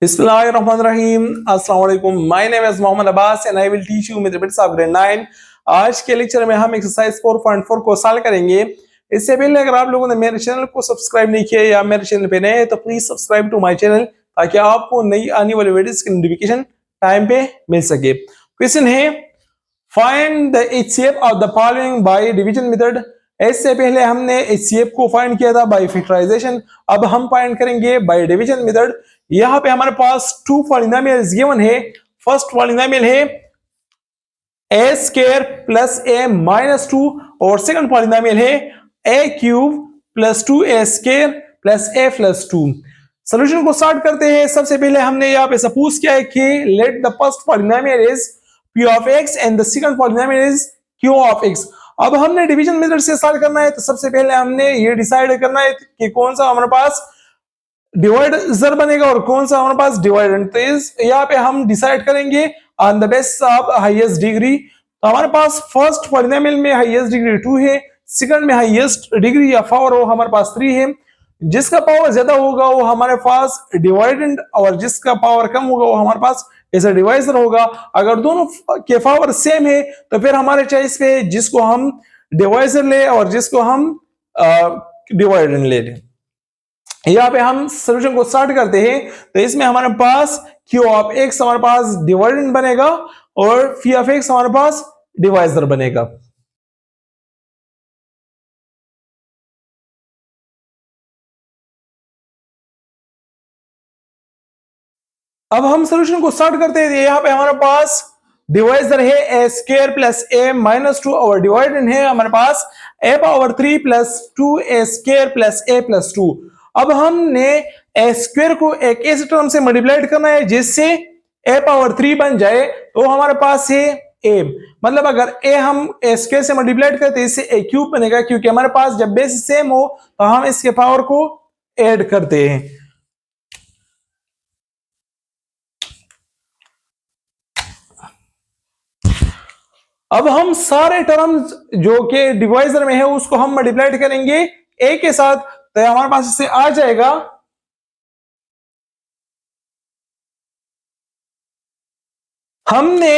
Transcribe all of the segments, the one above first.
Bismillahirrahmanirrahim. Assalamu alaikum. My name is Mohammed Abbas and I will teach you mathematics of grade 9. आज के lecture में हम exercise 4.4 को solve करेंगे। इससे पहले अगर आप लोगों ने मेरे चैनल को सब्सक्राइब नहीं किया या मेरे चैनल पे नए हैं तो please subscribe to my channel ताकि आपको नई आने वाली वीडियोस की नोटिफिकेशन टाइम पे मिल सके। क्वेश्चन है find the HCF of the following by division method. इससे पहले हमने एचसीएफ को फाइंड किया था बाय फैक्टराइजेशन, अब हम फाइंड करेंगे बाय डिवीजन मेथड। यहाँ पे हमारे पास टू पॉलिनोमियल्स गिवन है। फर्स्ट पॉलिनोमियल है ए स्क्वायर प्लस ए माइनस 2 और सेकंड पॉलिनोमियल है ए क्यूब प्लस 2 ए स्क्वायर प्लस ए प्लस 2। सॉल्यूशन को स्टार्ट करते हैं। सबसे पहले हमने यहाँ पे सपोज किया है कि let the first polynomial is p of x and the second polynomial is q of x। अब हमने डिवीजन मेथड से स्टार्ट करना है, तो सबसे पहले हमने ये डिसाइड करना है कि कौन सा हमारे पास डिवाइडर बनेगा और कौन सा हमारे पास डिवाइडेंड। तो इस यहाँ पे हम डिसाइड करेंगे on the basis of highest degree. तो हमारे पास फर्स्ट पॉलिनोमियल में हाईएस्ट डिग्री 2 है, सेकंड में हाईएस्ट डिग्री या पावर वो हमारे पास 3 है। जिसका पावर ज्यादा होगा वो हमारे पास डिवाइडेंड और जिसका पावर कम होगा वो हमारे पास ऐसा डिवाइजर होगा। अगर दोनों के पावर सेम है तो फिर हमारे चॉइस पे जिसको हम डिवाइजर ले और जिसको हम डिवाइडेंड ले लें। यहाँ पे हम सॉल्यूशन को स्टार्ट करते हैं। तो इसमें हमारे पास q ऑफ x हमारे पास डिवाइडेंड बनेगा और phi ऑफ x हमारे पास डिवाइजर बनेगा। अब हम सॉल्यूशन को स्टार्ट करते हैं। यहाँ पे हमारे पास डिवाइजर है ए स्क्वायर प्लस ए माइनस 2 और डिवाइडेंड है हमारे पास ए पावर 3 प्लस 2 ए स्क्वायर प्लस ए प्लस 2। अब हमने ए स्क्वायर को एक ऐसे टर्म से मल्टीप्लाई करना है जिससे ए पावर 3 बन जाए। तो हमारे पास है ए, मतलब अगर ए हम ए स्क्वायर से मल्टीप्लाई करते हैं इससे ए क्यूब बनेगा, क्योंकि हमारे पास जब बेस सेम हो तो हम इसके पावर को ऐड करते हैं। अब हम सारे टर्म्स जो कि डिवाइजर में है उसको हम मल्टीप्लाई करेंगे ए के साथ, तो हमारे पास इससे आ जाएगा हमने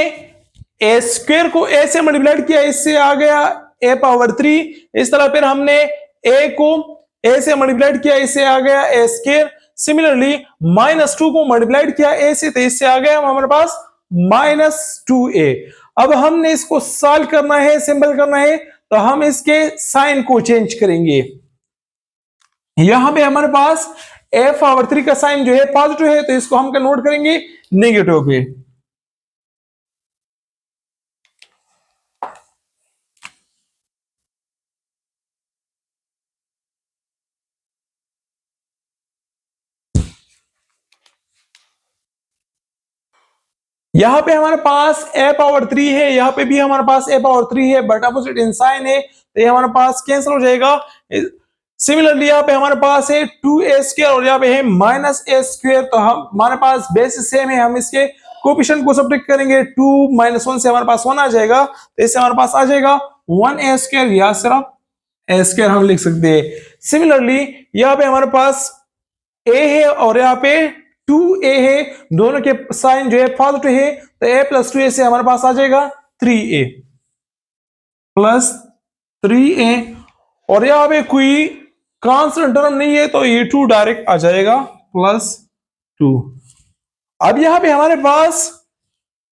ए स्क्वायर को ए से मल्टीप्लाई किया, इससे आ गया ए पावर 3। इस तरह फिर हमने ए को ए से मल्टीप्लाई किया, इससे आ गया ए स्क्वायर। सिमिलरली माइनस 2 को मल्टीप्लाई किया ए से, तो इससे आ गया हमारे पास माइनस 2a। अब हमने इसको सॉल्व करना है, सिंपल करना है, तो हम इसके साइन को चेंज करेंगे। यहां पे हमारे पास ए पावर 3 का साइन जो है पॉजिटिव है, तो इसको हम कन्वर्ट करेंगे नेगेटिव पे। यहां पे हमारे पास ए पावर 3 है, यहां पे भी हमारे पास ए पावर 3 है, बट अपोजिट इन साइन है, तो ये हमारे पास कैंसिल हो जाएगा। सिमिलरली यहाँ पे हमारे पास है 2a स्क्वायर और यहाँ पे है माइनस ए स्क्वायर, तो हम हमारे पास बेस सेम है, हम इसके कोएफिशिएंट को सब्ट्रैक्ट करेंगे। 2 - 1 से हमारे पास 1 आ जाएगा, तो इससे हमारे पास आ जाएगा 1a स्क्वायर या सिर्फ ए स्क्वायर हम लिख सकते हैं। सिमिलरली यहाँ पे हमारे पास a है और यहाँ पे 2a है, दोनों के साइन जो है पॉजिटिव है, तो a प्लस 2a से हमारे पास आ जाएगा 3a प्लस 3a और यहाँ पे कोई कांस्टेंट टर्म नहीं है तो ये 2 डायरेक्ट आ जाएगा प्लस 2। अब यहाँ पे हमारे पास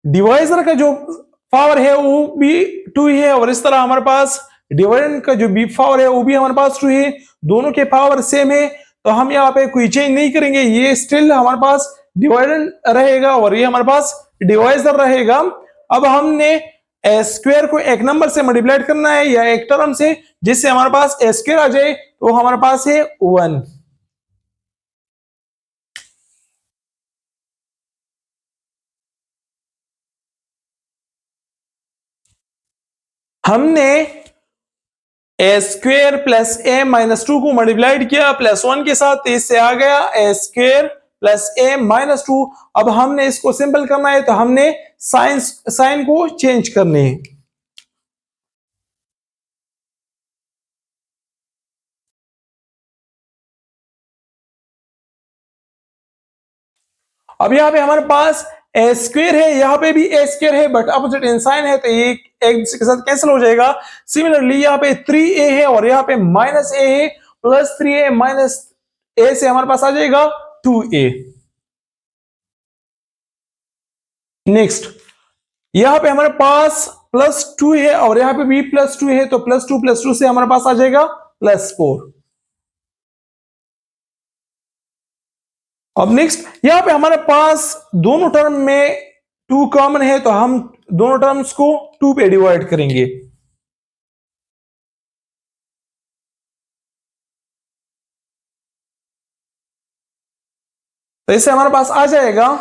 डिवाइजर का जो पावर है वो भी 2 है और इस तरह हमारे पास डिवाइडेंड का जो भी पावर है वो भी हमारे पास 2 है, दोनों के पावर सेम है, तो हम यहाँ पे कोई चेंज नहीं करेंगे। ये स्टिल हमारे पास डिवाइडेंड रहेगा और ये हमारे पास डिवाइजर रहेगा। अब हमने ए स्क्वायर को एक नंबर से मल्टीप्लाई करना है या एक टर्म से, जिससे हमारे पास ए स्क्वायर आ जाए, तो हमारे पास है 1। हमने ए स्क्वायर प्लस ए माइनस 2 को मल्टीप्लाइड किया प्लस 1 के साथ, इससे आ गया ए स्क्वायर प्लस ए माइनस 2। अब हमने इसको सिंपल करना है, तो हमने साइन को चेंज करने हैं। अब यहाँ पे हमारे पास ए स्क्वायर है, यहाँ पे भी ए स्क्वायर है बट अपोजिट इन साइन है, तो ये एक दूसरे के साथ कैंसिल हो जाएगा। सिमिलरली यहाँ पे 3a है और यहाँ पे माइनस ए है, प्लस 3a माइनस ए से हमारे पास आ जाएगा 2a। नेक्स्ट यहाँ पे हमारे पास +2 है और यहाँ पे भी +2 है, तो +2 से हमारे पास आ जाएगा +4। अब नेक्स्ट यहाँ पे हमारे पास दोनों टर्म में 2 कॉमन है, तो हम दोनों टर्म्स को 2 पे डिवाइड करेंगे। तो इससे हमारे पास आ जाएगा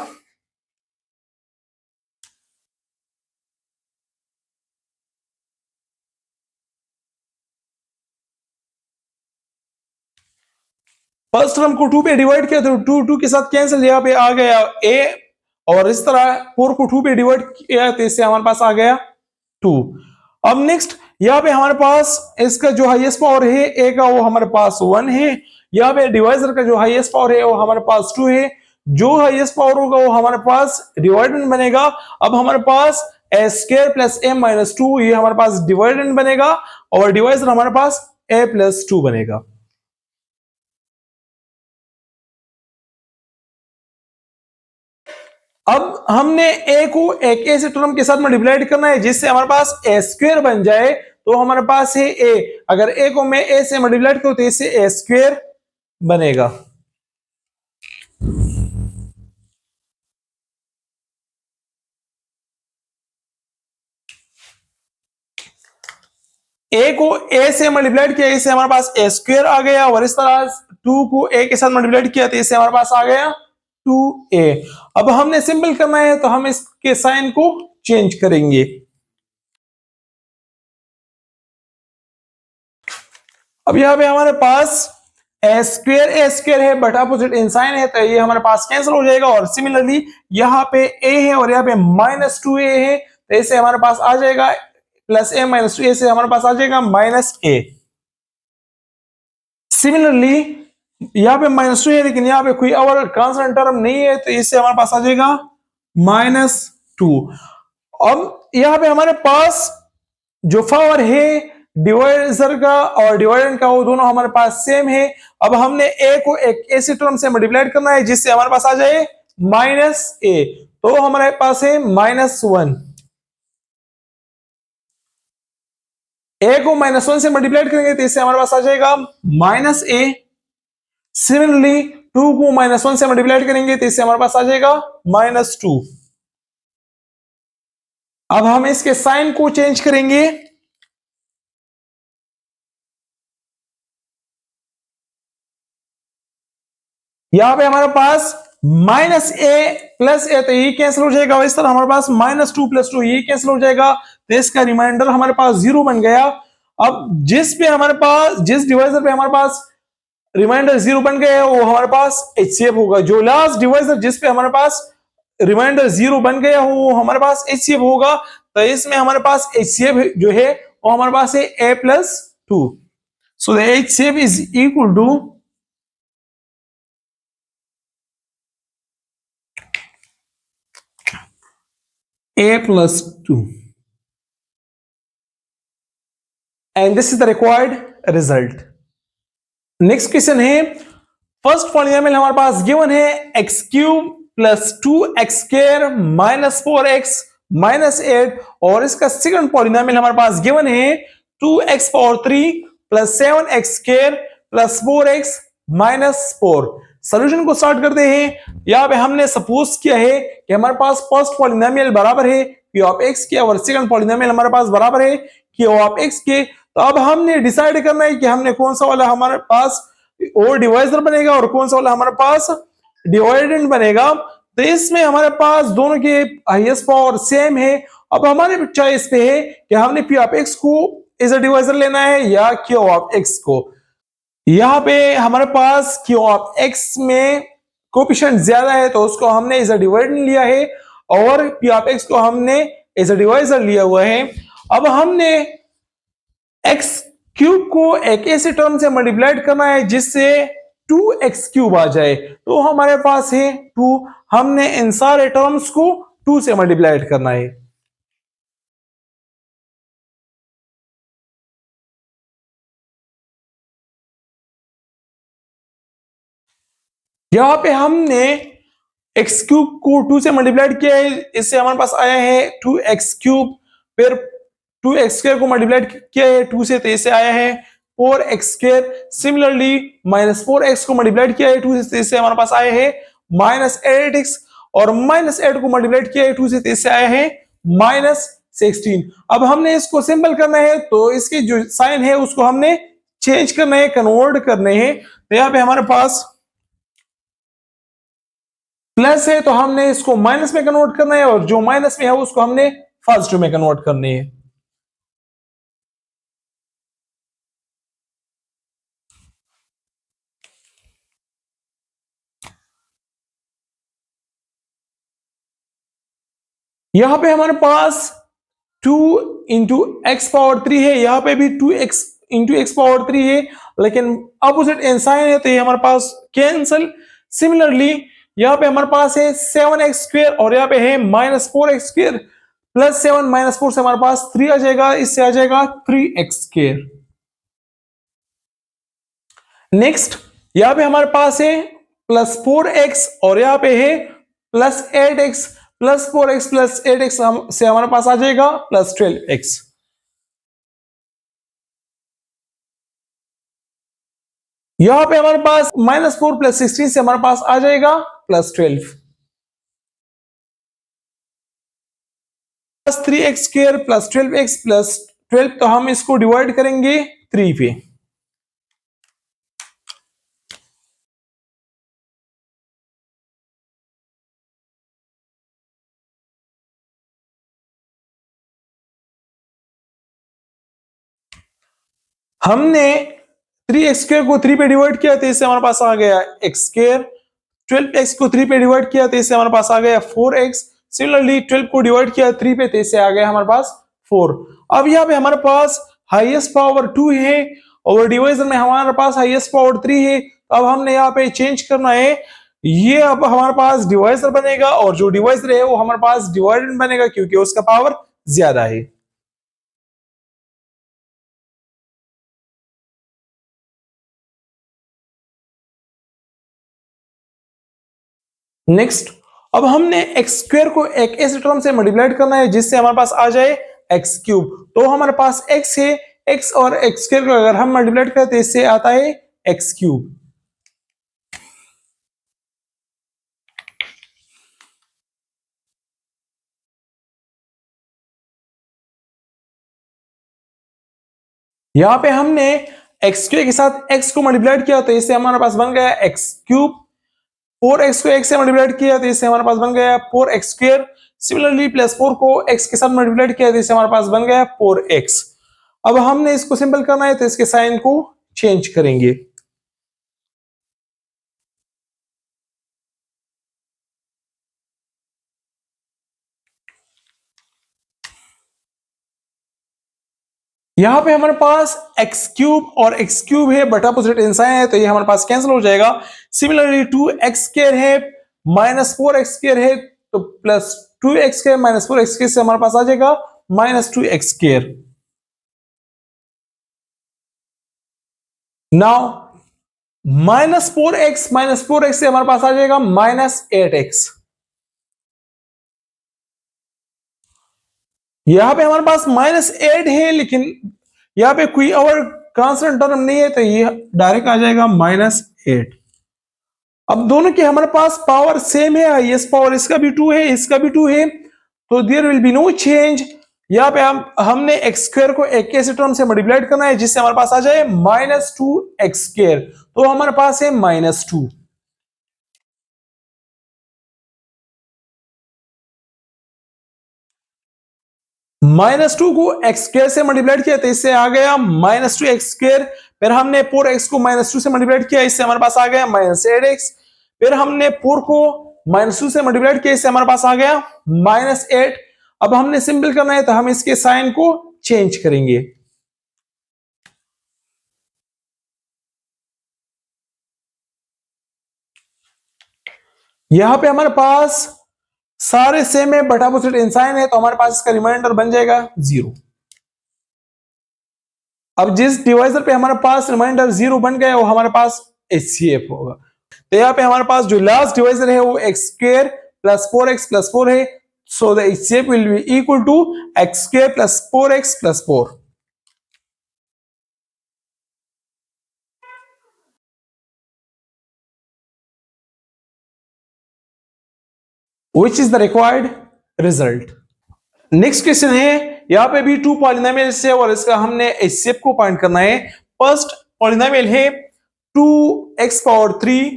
फर्स्ट टर्म को 2 पे डिवाइड किया तो 2 के साथ कैंसिल, यहाँ पे आ गया a, और इस तरह 4 को 2 पे डिवाइड किया तो इससे हमारे पास आ गया 2। अब नेक्स्ट यहाँ पे हमारे पास इसका जो हाईएस्ट पावर है a का वो हमारे पास 1 है, यहाँ पे डिवाइजर का जो हाईएस्ट पावर है वो हमारे पास 2 है, जो हाईएस्ट पावर होगा वो हमारे पास डिवाइडेंड बनेगा। अब हमारे पास a square plus a minus 2 ये हमारे पास डिवाइडेंड बनेगा और डिवाइजर हमारे पास a प्लस 2 बनेगा। अब हमने a को एक ऐसे टर्म के साथ मल्टीप्लाई करना है जिससे हमारे पास a स्क्वायर बन जाए, तो हमारे पास है a, अगर a को मैं a से मल्टीप्लाई करूं तो इससे a स्क्वायर बनेगा। a को a से मल्टीप्लाई किया इससे हमारे पास a स्क्वायर आ गया, और इस तरह 2 को a के साथ मल्टीप्लाई किया तो इससे हमारे पास आ गया 2a। अब हमने सिंपल करना है तो हम इसके साइन को चेंज करेंगे। अब यहाँ पे हमारे पास a स्क्वायर है बट अपोजिट इन साइन है, तो ये हमारे पास कैंसिल हो जाएगा। और सिमिलरली यहाँ पे a है और यहाँ पे -2a है, तो इससे हमारे पास आ जाएगा प्लस a माइनस 2a से हमारे पास आ जाएगा -a। सिमिलरली यहाँ पे -2 है लेकिन यहाँ पे कोई और कांस्टेंट टर्म नहीं है, तो इससे हमारे पास आ जाएगा -2। अब यहाँ पे हमारे पास जो पावर है डिवाइजर का और डिवाइडेंड का वो दोनों हमारे पास सेम है। अब हमने a को एक ऐसे टर्म से मल्टीप्लाई करना है जिससे हमारे पास आ जाए -a, तो हमारे पास है -1। a को -1 से मल्टीप्लाई करेंगे तो इससे हमारे पास आ जाएगा -a। सिमिलरली 2 को -1 से मल्टीप्लाई करेंगे तो इससे हमारे पास आ जाएगा -2। अब हम इसके साइन को चेंज करेंगे। यहां पे हमारे पास -a प्लस a, तो ये कैंसिल हो जाएगा। इस तरह हमारे पास -2 + 2 ये कैंसिल हो जाएगा, तो इसका रिमाइंडर हमारे पास 0 बन गया। अब जिस डिवाइजर पे हमारे पास रिमाइंडर 0 बन गया है वो हमारे पास HCF होगा। जो लास्ट डिवाइजर जिस पे हमारे पास रिमाइंडर 0 बन गया हो वो हमारे पास HCF होगा, तो इसमें हमारे पास HCF जो है वो हमारे पास है a + 2। So the HCF is equal to a + 2, and this is the required result. Next question है, फर्स्ट पॉलिनोमियल हमारे पास गिवन है x³ + 2x² - 4x - 8, और इसका सेकंड पॉलिनोमियल हमारे पास गिवन है 2x³ + 7x² + 4x - 4। सॉल्यूशन को स्टार्ट करते हैं। यहाँ पे हमने सपोज किया है कि हमारे पास फर्स्ट पॉलिनोमियल बराबर है p ऑफ x के और सेकंड पॉलिनोमियल हमारे पास बराबर है q ऑफ x के। तो अब हमने डिसाइड करना है कि हमने कौन सा वाला हमारे पास और डिवाइजर बनेगा और कौन सा वाला हमारे पास डिवाइडेंड बनेगा। तो इसमें हमारे पास दोनों के हाईएस्ट पावर सेम है। अब हमारे चॉइस पे है कि हमने p ऑफ x को एज अ डिवाइजर लेना है या q ऑफ x को। यहाँ पे हमारे पास q ऑफ x में कोएफिशिएंट ज्यादा है तो उसको हमने एज अ डिवाइडेंड लिया है, और p ऑफ x को हमने एज अ डिवाइजर लिया हुआ है। अब हमने x³ को एक ऐसे टर्म से मल्टीप्लाई करना है जिससे 2x³ आ जाए, तो हमारे पास है 2। हमने इन सारे टर्म्स को 2 से मल्टीप्लाई करना है। यहां पे हमने x³ को 2 से मल्टीप्लाई किया है, इससे हमारे पास आया है 2x³। फिर 2x² को मल्टीप्लाई किया है 2 से, तो इससे आया है 4x²। सिमिलरली -4x को मल्टीप्लाई किया है 2 से, तो इससे हमारे पास आया है -8x। और -8 को मल्टीप्लाई किया है 2 से, तो इससे आया है -16। अब हमने इसको सिंपल करना है, तो इसकी जो साइन है उसको हमने चेंज करना है, कन्वर्ट करने हैं। तो यहाँ पे हमारे पास प्लस है, तो हमने इसको माइनस में कन्वर्ट करना है, और जो माइनस में है उसको हमने पॉजिटिव में कन्वर्ट करनी है। यहां पे हमारे पास 2 इंटू एक्स पावर 3 है, यहां पे भी 2x इंटू एक्स पावर 3 है, लेकिन अपोजिट साइन है, तो ये हमारे पास कैंसल। सिमिलरली यहां पे हमारे पास है 7x² और यहां पे है -4x²। +7 -4 से हमारे पास 3 आ जाएगा, इससे आ जाएगा 3x²। नेक्स्ट यहां पे हमारे पास है +4x और यहां पे है +8x। +4x +8x से हमारे पास आ जाएगा +12x। यहां पे हमारे पास -4 +16 से हमारे पास आ जाएगा +12। +3x² +12x +12, तो हम इसको डिवाइड करेंगे 3 पे। हमने 3x² को 3 पे डिवाइड किया, तो इससे हमारे पास आ गया x²। 12x को 3 पे डिवाइड किया, तो इससे हमारे पास आ गया 4x। सिमिलरली 12 को डिवाइड किया 3 पे, तो इससे आ गया हमारे पास 4। अब यहाँ पे हमारे पास हाईएस्ट पावर 2 है और डिवीजन में हमारे पास हाईएस्ट पावर 3 है। अब हमने यहाँ पे चेंज करना है, ये अब हमारे पास डिवाइजर बनेगा, और जो डिवाइजर है वो हमारे पास डिवाइडेंड बनेगा, क्योंकि उसका पावर ज्यादा है। नेक्स्ट, अब हमने x² को एक ऐसे टर्म से मल्टीप्लाई करना है जिससे हमारे पास आ जाए x³। तो हमारे पास x है, x और x² को अगर हम मल्टीप्लाई करें तो इससे आता है x³। यहां पे हमने x² के साथ x को मल्टीप्लाई किया, तो इससे हमारे पास बन गया x³। 4x को x से मल्टीप्लाई किया, तो इससे हमारे पास बन गया 4x²। सिमिलरली +4 को x के साथ मल्टीप्लाई किया, तो इससे हमारे पास बन गया 4x। अब हमने इसको सिंपल करना है, तो इसके साइन को चेंज करेंगे। यहां पे हमारे पास x³ और x³ है, बट अपोजिट साइन है, तो ये हमारे पास कैंसिल हो जाएगा। सिमिलरली 2x² है, -4x² है, तो +2x² -4x² से हमारे पास आ जाएगा -2x²। नाउ -4x से हमारे पास आ जाएगा -8x। यहां पे हमारे पास -8 है, लेकिन यहां पे कोई और कांस्टेंट टर्म नहीं है, तो ये डायरेक्ट आ जाएगा -8। अब दोनों के हमारे पास पावर सेम है, हाईएस्ट पावर इसका भी 2 है, इसका भी 2 है, तो there will be no change. यहाँ पे हमने x² को एक ऐसे टर्म से मल्टीप्लाई करना है जिससे हमारे पास आ जाए -2x², तो हमारे पास है -2। -2 को x² से मल्टीप्लाई किया, तो इससे आ गया -2x²। फिर हमने 4x को -2 से मल्टीप्लाई किया, इससे हमारे पास आ गया -8x। फिर हमने 4 को -2 से मल्टीप्लाई किया, इससे हमारे पास आ गया -8। अब हमने सिंपल करना है, तो हम इसके साइन को चेंज करेंगे। यहां पे हमारे पास सारे सेम है बट अपोजिट इंसाइन है, तो हमारे पास इसका रिमाइंडर बन जाएगा 0। अब जिस डिवाइजर पे हमारे पास रिमाइंडर 0 बन गया वो हमारे पास HCF होगा। तो यहाँ पे हमारे पास जो लास्ट डिवाइजर है वो x square plus 4x plus 4 है, so the HCF will be equal to x square plus 4x plus 4। Which is the required result। Next question है, यहाँ पे भी टू पॉलिनोमियल्स है और इसका हमने HCF को फाइंड करना है। फर्स्ट पॉलिनोमियल है 2x power 3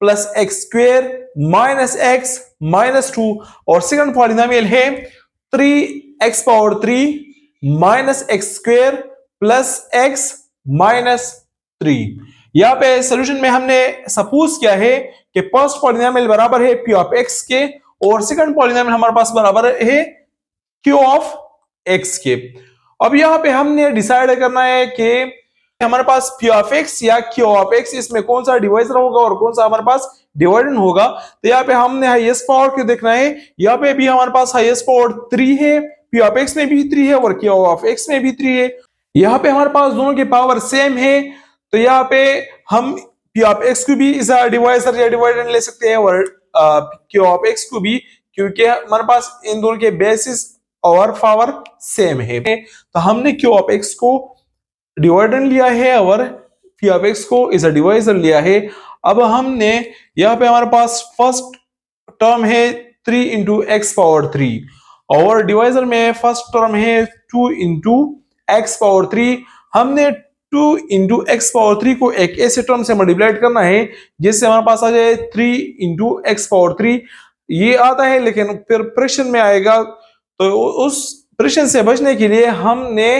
plus x square minus x minus 2 और सेकंड पॉलिनोमियल है 3x power 3 minus x square plus x minus 3। यहाँ पे सॉल्यूशन में हमने सपोज किया है कि फर्स्ट पॉलिनोमियल बराबर है p ऑफ x के और सेकंड पॉलिनोमियल हमारे पास बराबर है q ऑफ x के। अब यहाँ पे हमने डिसाइड करना है कि हमारे पास p ऑफ x या q ऑफ x इसमें कौन सा डिवाइजर होगा और कौन सा हमारे पास डिवाइडेंड होगा। तो यहाँ पे हमने हाईएस्ट पावर को देखना है। यहाँ पे भी हमारे पास हाईएस्ट पावर 3 है, p ऑफ x में भी 3 है और q ऑफ x में भी 3 है। यहाँ पे हमारे पास दोनों की पावर सेम है, तो यहाँ पे हम p ऑफ x को भी इस डिवाइजर या डिवाइडेंड ले सकते हैं और q ऑफ x को भी, क्योंकि हमारे पास इन दोनों के बेसिस और पावर सेम है। तो हमने q ऑफ x को डिवाइडेंड लिया है और p ऑफ x को इस डिवाइजर लिया है। अब हमने यहाँ पे हमारे पास फर्स्ट टर्म है 3 इंटू एक्स पावर 3 और डिवाइजर में फर्स्ट टर्म है 2 इंटू एक्स पावर 3। हमने 2 इंटू एक्स पावर 3 को एक ऐसे टर्म से मल्टीप्लाई करना है जिससे हमारे पास आ जाए 3 इंटू एक्स पावर 3। ये आता है लेकिन फिर प्रश्न में आएगा, तो उस प्रश्न से बचने के लिए हमने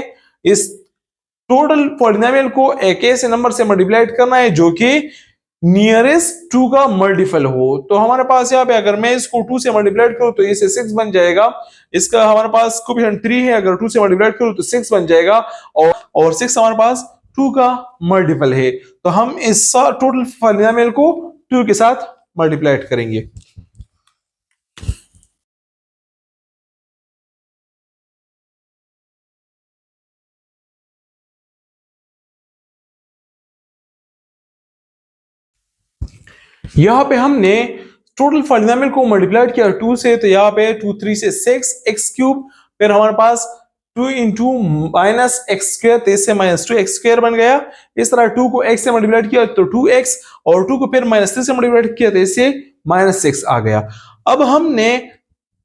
इस टोटल पॉलिनोमियल को एक ऐसे नंबर से मल्टीप्लाई करना है जो कि नियरेस्ट 2 का मल्टीपल हो। तो हमारे पास यहाँ पे अगर मैं इसको 2 से मल्टीप्लाई करूं तो इसे 6 बन जाएगा। इसका हमारे पास कोएफिशिएंट 3 है, अगर 2 से मल्टीप्लाई करूं तो 6 बन जाएगा और 6 हमारे पास 2 का मल्टीपल है। तो हम इस टोटल पॉलिनोमियल को 2 के साथ मल्टीप्लाई करेंगे। यहाँ पे हमने टोटल पॉलिनोमियल को मल्टीप्लाई किया 2 से, तो यहाँ पे 2 3 से 6 एक्स क्यूब, फिर हमारे पास 2 इंटू माइनस एक्स स्क्वायर, तो इससे माइनस 2 एक्स स्क्वायर बन गया। इस तरह 2 को x से मल्टीप्लाई किया तो 2x और 2 को फिर माइनस 3 से मल्टीप्लाई किया तो इससे माइनस 6 आ गया। अब हमने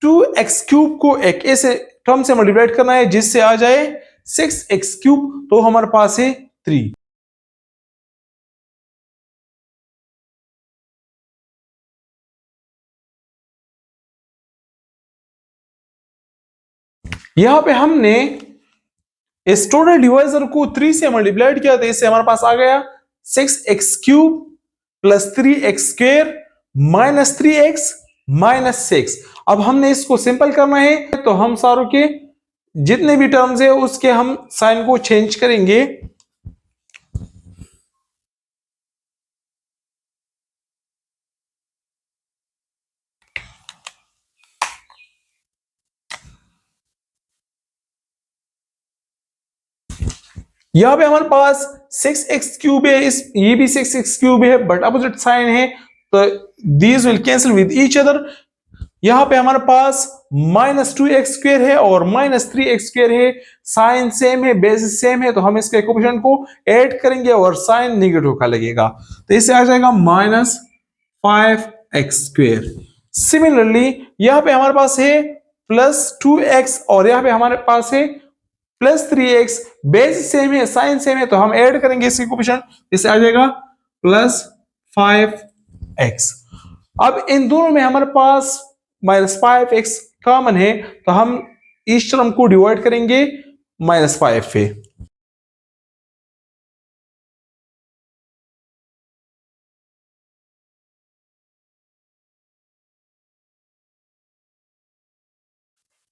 2x क्यूब को एक ऐसे टर्म से मल्टीप्लाई करना है जिससे आ जाए 6x क्यूब, तो हमारे पास है 3। यहां पे हमने इस टोटल डिवाइजर को 3 से मल्टीप्लाई किया तो इससे हमारे पास आ गया 6x cube plus 3x square minus 3x minus 6। अब हमने इसको सिंपल करना है, तो हम सारों के जितने भी टर्म्स है उसके हम साइन को चेंज करेंगे। यहां पे हमारे पास 6x क्यूब है, इस ये भी 6x क्यूब है बट अपोजिट साइन है, तो these will cancel with each other. यहां पे हमारे पास माइनस 2x स्क्वायर है और माइनस 3x स्क्वायर है, साइन सेम है, बेसिस सेम है, तो हम इसके कोएफिशिएंट को ऐड करेंगे और साइन नेगेटिव का लगेगा, तो इससे आ जाएगा माइनस 5x स्क्वायर। सिमिलरली यहां पे हमारे पास है प्लस 2x और यहां पे हमारे पास है प्लस 3x, बेस सेम है, साइन सेम है, तो हम ऐड करेंगे इसके कोएफिशिएंट, इससे आ जाएगा प्लस 5x। अब इन दोनों में हमारे पास माइनस 5x कॉमन है, तो हम इस टर्म को डिवाइड करेंगे माइनस 5 पे।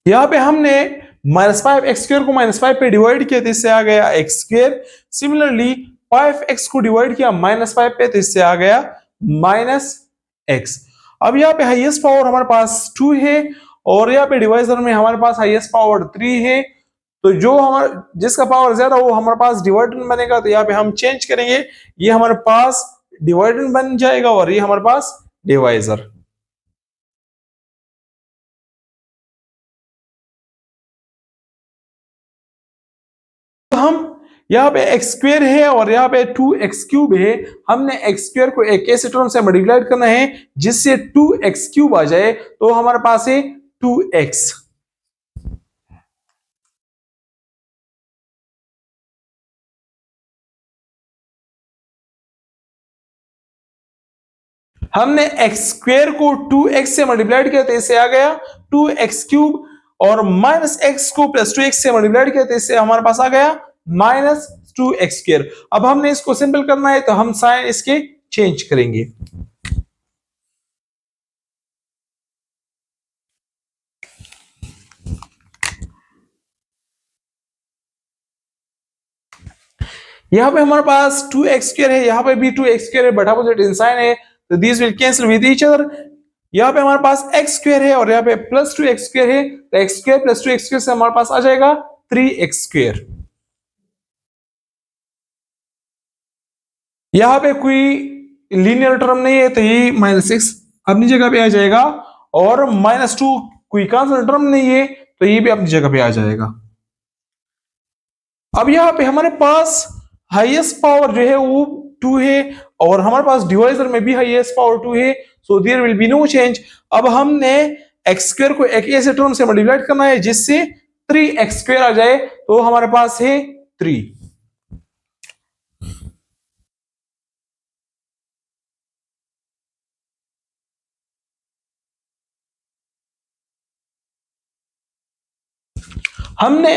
यहां पे हमने माइनस 5x स्क्वायर को माइनस 5 पे डिवाइड किया तो इससे आ गया x स्क्वायर। सिमिलरली 5x को डिवाइड किया माइनस 5 पे तो इससे आ गया माइनस x। अब यहाँ पे हाईएस्ट पावर हमारे पास 2 है और यहाँ पे डिवाइजर में हमारे पास हाईएस्ट पावर 3 है। तो जो हमारा जिसका पावर ज्यादा वो हमारे पास डिवाइडेंड बनेगा, तो यहाँ पे हम चेंज करेंगे, ये हमारे पास डिवाइडेंड बन जाएगा और ये हमारे पास डिवाइजर। हम यहाँ पे एक्स स्क्वेयर है और यहाँ पे 2x क्यूब है, हमने एक्स स्क्वेयर को एक ऐसे टर्म से मल्टीप्लाई करना है जिससे 2x क्यूब आ जाए, तो हमारे पास है 2x। हमने एक्स स्क्वेयर को 2x से मल्टीप्लाई किया तो इससे आ गया 2x क्यूब, और माइनस एक्स को प्लस 2x से मल्टीप्लाई किया तो इससे हमारे पास आ गया माइनस 2x स्क्वेयर। अब हमने इसको सिंपल करना है तो हम साइन इसके चेंज करेंगे। यहाँ पे हमारे पास 2x स्क्वेयर है, यहाँ पे भी 2x स्क्वेयर है, बट अपोजिट इन साइन है, तो this will cancel with each other. यहाँ पे हमारे पास x स्क्वेयर है और यहाँ पे प्लस 2x स्क्वेयर है, तो x square plus 2x square से हमारे पास आ जाएगा 3x स्क्वेयर। यहाँ पे कोई लीनियर टर्म नहीं है तो ये -6 अपनी जगह पे आ जाएगा, और -2 कोई कांस्टेंट टर्म नहीं है तो ये भी अपनी जगह पे आ जाएगा। अब यहाँ पे हमारे पास हाईएस्ट पावर जो है वो 2 है और हमारे पास डिवाइजर में भी हाईएस्ट पावर 2 है, so there will be no change. अब हमने एक्स स्क्वायर को एक ऐसे टर्म से मल्टीप्लाई करना है जिससे 3x स्क्वायर आ जाए, तो हमारे पास है 3। हमने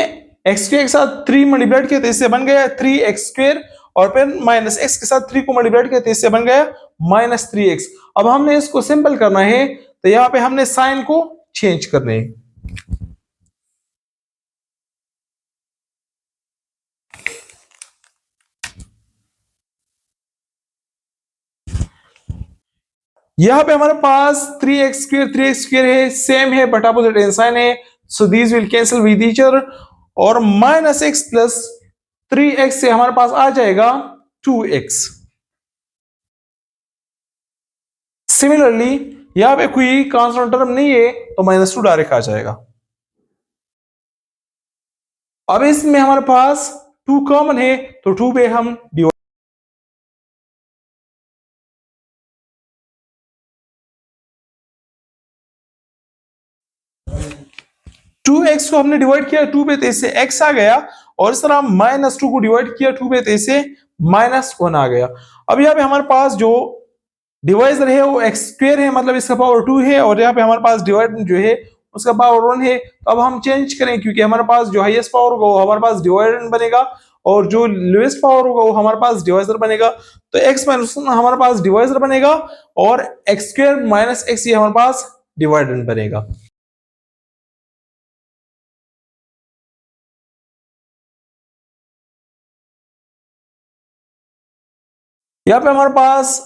एक्स स्क्वायर के साथ 3 मल्टीप्लाई किया तो इससे बन गया 3x स्क्वायर, और फिर माइनस एक्स के साथ 3 को मल्टीप्लाई किया तो इससे बन गया -3x। अब हमने इसको सिंपल करना है तो यहाँ पे हमने साइन को चेंज करने हैं। यहाँ पे हमारे पास 3x स्क्वायर है, सेम है बट अपोजिट इन साइन है, so these will cancel with each other, और -x प्लस 3x से हमारे पास आ जाएगा 2x। सिमिलरली यहाँ पे कोई कांस्टेंट टर्म नहीं है तो -2 डायरेक्ट आ जाएगा। अब इसमें हमारे पास 2 कॉमन है तो 2 पे हम डिवाइड, 2x को हमने डिवाइड किया 2 पे तो इससे x आ गया, और इस तरह -2 को डिवाइड किया 2 पे तो इससे -1 आ गया। अब यहाँ पे हमारे पास जो डिवाइजर है वो x स्क्वायर है, मतलब इसका पावर 2 है, और यहाँ पे हमारे पास डिवाइड जो है उसका पावर 1 है। तो अब हम चेंज करें क्योंकि हमारे पास जो हाईएस्ट पावर होगा वो हमारे पास डिवाइडेंड बनेगा और जो लोएस्ट पावर होगा वो हमारे पास डिवाइजर बनेगा। तो x माइनस हमारे पास डिवाइजर बनेगा और x स्क्वायर माइनस x ये हमारे पास डिवाइडेंड बनेगा। यहाँ पे हमारे पास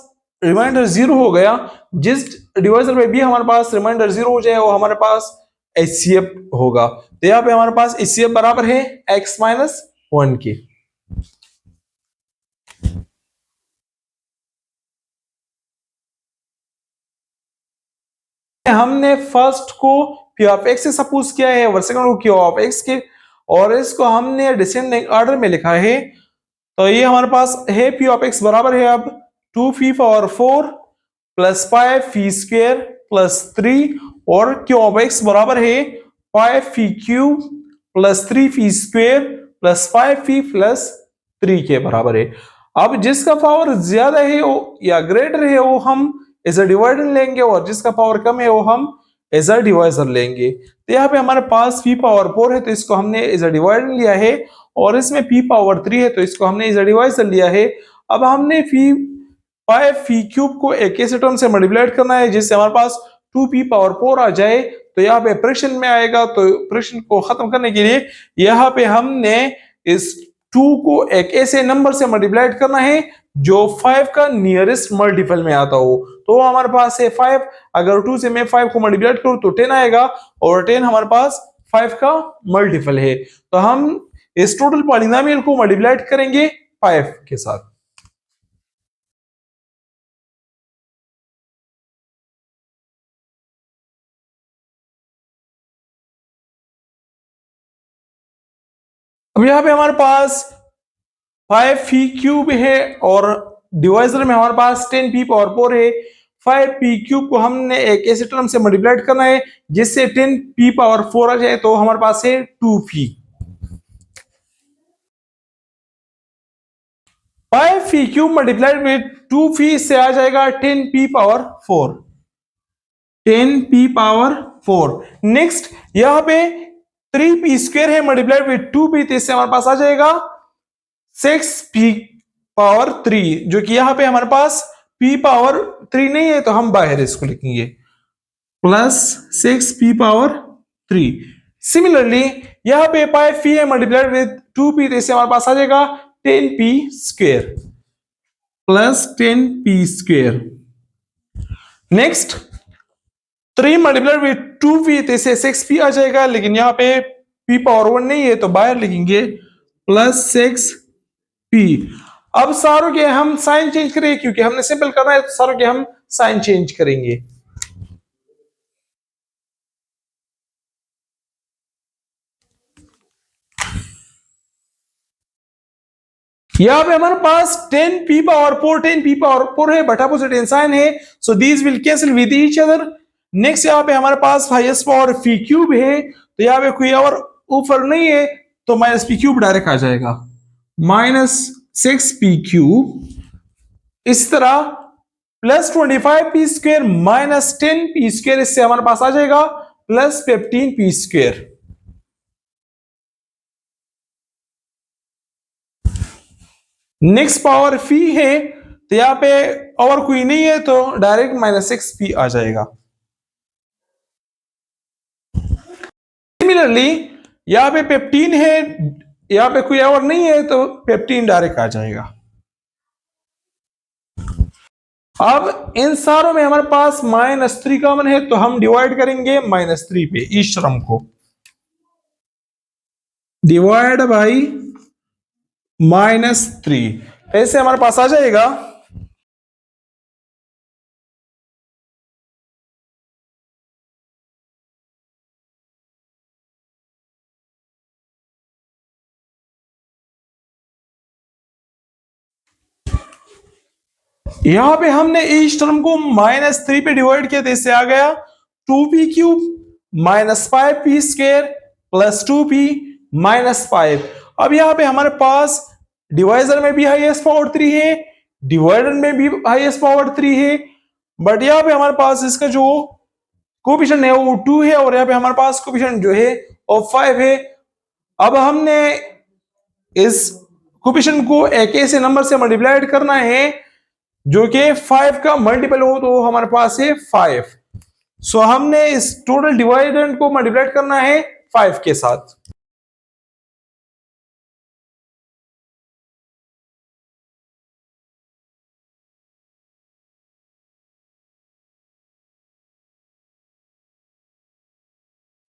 रिमाइंडर 0 हो गया, जिस डिवाइजर में भी हमारे पास रिमाइंडर 0 हो जाए वो हमारे पास HCF होगा। तो यहाँ पे हमारे पास HCF बराबर है x माइनस 1 के। हमने फर्स्ट को p ऑफ x से सपोज किया है और सेकंड को q ऑफ x के, और इसको हमने डिसेंडिंग ऑर्डर में लिखा है। तो ये हमारे पास है p ऑफ x बराबर है अब 2 पावर 4 प्लस 5 स्क्वायर प्लस 3, और q ऑफ x बराबर है 5 cube plus 3 square plus 5 plus 3 के बराबर है। अब जिसका पावर ज्यादा है वो या ग्रेटर है वो हम एज अ डिवाइडर लेंगे, और जिसका पावर कम है वो हम एज अ डिवाइजर लेंगे। तो यहाँ पे हमारे पास p पावर 4 है तो इसको हमने एज अ डिवाइडर लिया है, और इसमें p पावर 3 है तो इसको हमने एज अ डिवाइजर लिया है। अब हमने 5 क्यूब को एक ऐसे टर्म से मल्टीप्लाई करना है जिससे हमारे पास 2p पावर 4 आ जाए, तो यहाँ पे फ्रैक्शन में आएगा। तो फ्रैक्शन को खत्म करने के लिए यहाँ पे हमने इस 2 को एक ऐसे नंबर से मल्टीप्लाई करना है जो 5 का नियरेस्ट मल्टीपल में आता हो। तो हमारे पास है 5। अगर 2 से मैं 5 को मल्टीप्लाई करूं तो 10 आएगा, और 10 हमारे पास 5 का मल्टीपल है। तो हम इस टोटल पॉलिनोमियल को मल्टीप्लाई करेंगे 5 के साथ। अब यहाँ पे हमारे पास 5p क्यूब है और डिवाइजर में हमारे पास 10p पावर 4 है। 5p क्यूब को हमने एक ऐसे टर्म से मल्टीप्लाई करना है जिससे 10p पावर 4 आ जाए, तो हमारे पास है 2p। 5p cube multiplied with 2p से आ जाएगा 10p power 4। 10p power 4। Next यहाँ पे 3p स्क्वायर है मल्टीप्लाइड विद 2p, तो इससे हमारे पास आ जाएगा 6p पावर 3, जो कि यहाँ पे हमारे पास p पावर 3 नहीं है तो हम बाहर इसको लिखेंगे, प्लस 6p पावर 3। सिमिलरली यहाँ पे 5p है मल्टीप्लाइड विद 2p, तो इससे हमारे पास आ जाएगा 10p square plus 10p square. Next 3 multiplied with 2p, तो इससे 6p आ जाएगा, लेकिन यहाँ पे p पावर 1 नहीं है तो बाहर लिखेंगे प्लस 6p। अब सारों के हम साइन चेंज करेंगे, क्योंकि हमने सिंपल करना है तो सारों के हम साइन चेंज करेंगे। यहाँ पे हमारे पास 10p पावर 4 10p पावर 4 है, बट अपोजिट इन साइन है, so these will cancel with each other. Next यहाँ पे हमारे पास हाईएस्ट पावर p क्यूब है, तो यहाँ पे कोई और ऊपर नहीं है तो माइनस p क्यूब डायरेक्ट आ जाएगा, माइनस 6p क्यूब। इस तरह plus 25p square minus 10p square, इससे हमारे पास आ जाएगा plus 15p square. Next power phi है, तो यहाँ पे और कोई नहीं है तो डायरेक्ट माइनस 6p आ जाएगा। सिमिलरली यहाँ पे 15 है, यहाँ पे कोई और नहीं है तो 15 डायरेक्ट आ जाएगा। अब इन सारों में हमारे पास -3 कॉमन है, तो हम डिवाइड करेंगे -3 पे इस टर्म को, डिवाइड बाई -3, ऐसे हमारे पास आ जाएगा यहां पे हमने इस टर्म को -3 पे डिवाइड किया तो इससे आ गया 2p cube minus 5p square plus 2p minus 5। अब यहाँ पे हमारे पास डिवाइजर में भी हाईएस्ट पावर 3 है, डिवाइडर में भी हाईएस्ट पावर 3 है, बट यहाँ पे हमारे पास इसका जो कोफिशिएंट है वो 2 है, और यहाँ पे हमारे पास कोफिशिएंट जो है वो 5 है। अब हमने इस कोफिशिएंट को एक ऐसे नंबर से मल्टीप्लाई करना है जो कि 5 का मल्टीपल हो, तो हमारे पास है 5। सो हमने इस टोटल डिवाइडेंड को मल्टीप्लाई करना है 5 के साथ।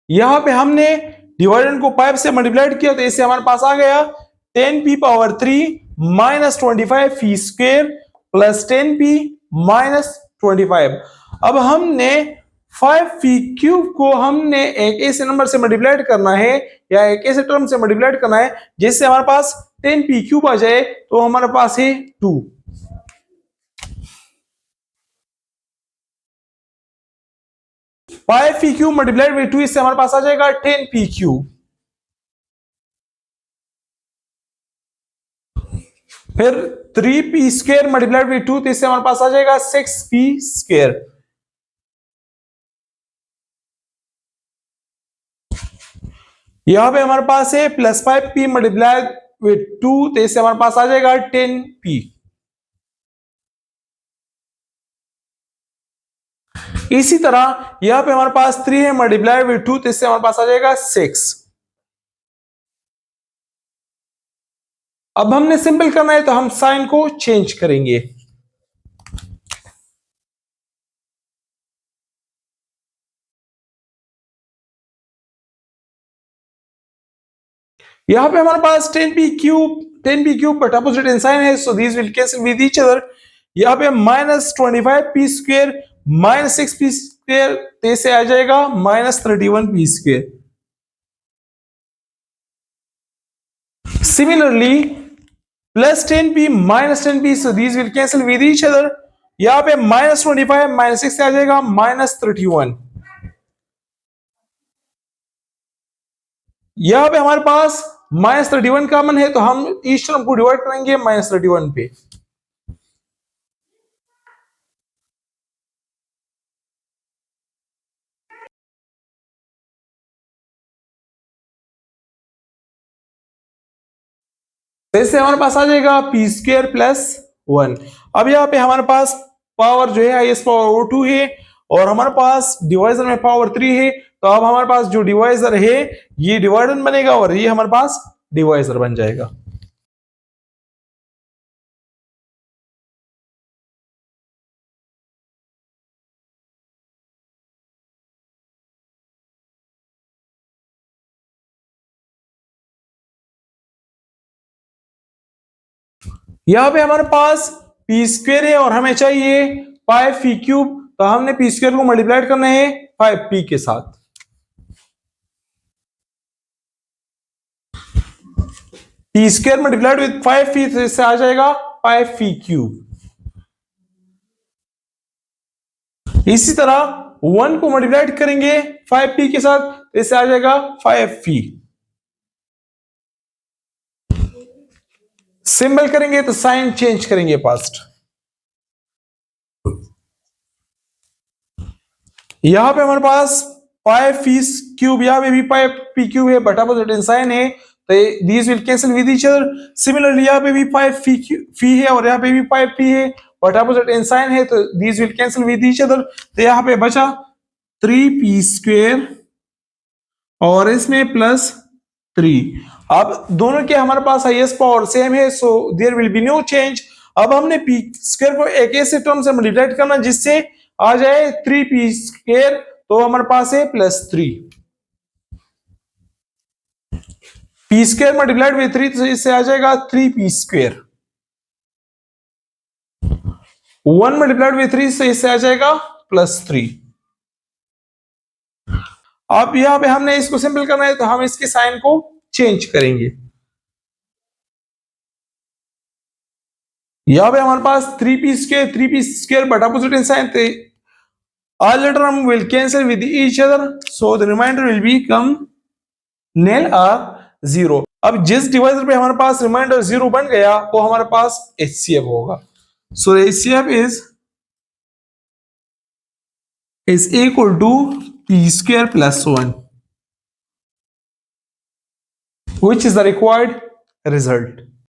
यहां पे हमने डिवाइडेंड को 5 से मल्टीप्लाई किया तो इससे हमारे पास आ गया 10p power 3 minus 25p square plus 10p minus 25। अब हमने 5p क्यूब को हमने एक ऐसे नंबर से मल्टीप्लाई करना है या एक ऐसे टर्म से मल्टीप्लाई करना है जिससे हमारे पास 10p क्यूब आ जाए, तो हमारे पास है 2। 5p क्यूब मल्टीप्लाइड बाई 2, इससे हमारे पास आ जाएगा 10p क्यूब। फिर 3p स्क्वायर मल्टीप्लाइड बाई 2, तो इससे हमारे पास आ जाएगा 6p स्क्वायर। यहां पे हमारे पास है प्लस 5p मल्टीप्लाइड विथ 2, तो इससे हमारे पास आ जाएगा 10p। इसी तरह यहां पे हमारे पास 3 है मल्टीप्लाइड विथ 2, तो इससे हमारे पास आ जाएगा 6। अब हमने सिंपल करना है तो हम साइन को चेंज करेंगे। यहाँ पे हमारे पास 10p cube but opposite in sign है, so these will cancel with each other. यहाँ पे -25p² -6p² से आ जाएगा -31p²। Similarly +10p -10p, so these will cancel with each other। यहाँ पे -25 -6 से आ जाएगा -31। यहाँ पे हमारे पास -31 कॉमन है, तो हम इस टर्म को डिवाइड करेंगे -31 पे। इससे हमारे पास आ जाएगा p² + 1। अब यहाँ पे हमारे पास पावर जो है हाईएस्ट पावर 2 है और हमारे पास डिवाइजर में पावर 3 है, तो अब हमारे पास जो डिवाइजर है ये डिवाइडर बनेगा और ये हमारे पास डिवाइजर बन जाएगा। यहाँ पे हमारे पास p² है और हमें चाहिए 5p³, तो हमने p² को मल्टीप्लाइड करना है 5p के साथ। p² मल्टीप्लाइड विद 5p, तो इससे आ जाएगा 5p³। इसी तरह 1 को मल्टीप्लाइड करेंगे 5p के साथ, तो इससे आ जाएगा 5p। सिंबल करेंगे तो साइन चेंज करेंगे पास्ट। यहां पे हमारे पास 5p³, यहां पे भी 5p³ है बट अपोजिट इन साइन है, तो these will cancel with each other. Similarly यहां पे भी 5p है और यहां पे भी 5p है बट अपोजिट इन साइन है, तो these will cancel with each other. तो यहां पे बचा 3p² और इसमें +3। अब दोनों के हमारे पास हाईएस्ट पावर सेम है, so there will be no change. अब हमने p² को एक ऐसे टर्म से मल्टीप्लाइड करना जिससे आ जाए 3p², तो हमारे पास है +3। p² मल्टीप्लाइड विद 3, तो इससे आ जाएगा 3p²। 1 मल्टीप्लाइड विद 3 से इससे आ जाएगा +3। अब यहां पे हमने इसको सिंपल करना है, तो हम इसके साइन को चेंज करेंगे। यहां पे हमारे पास 3p² but opposite in sign, all the term will cancel with each other, so the remainder will become nil or 0। अब जिस डिवाइजर पे हमारे पास रिमाइंडर 0 बन गया वो हमारे पास HCF होगा। So HCF is equal to p² + 1, which is the required result।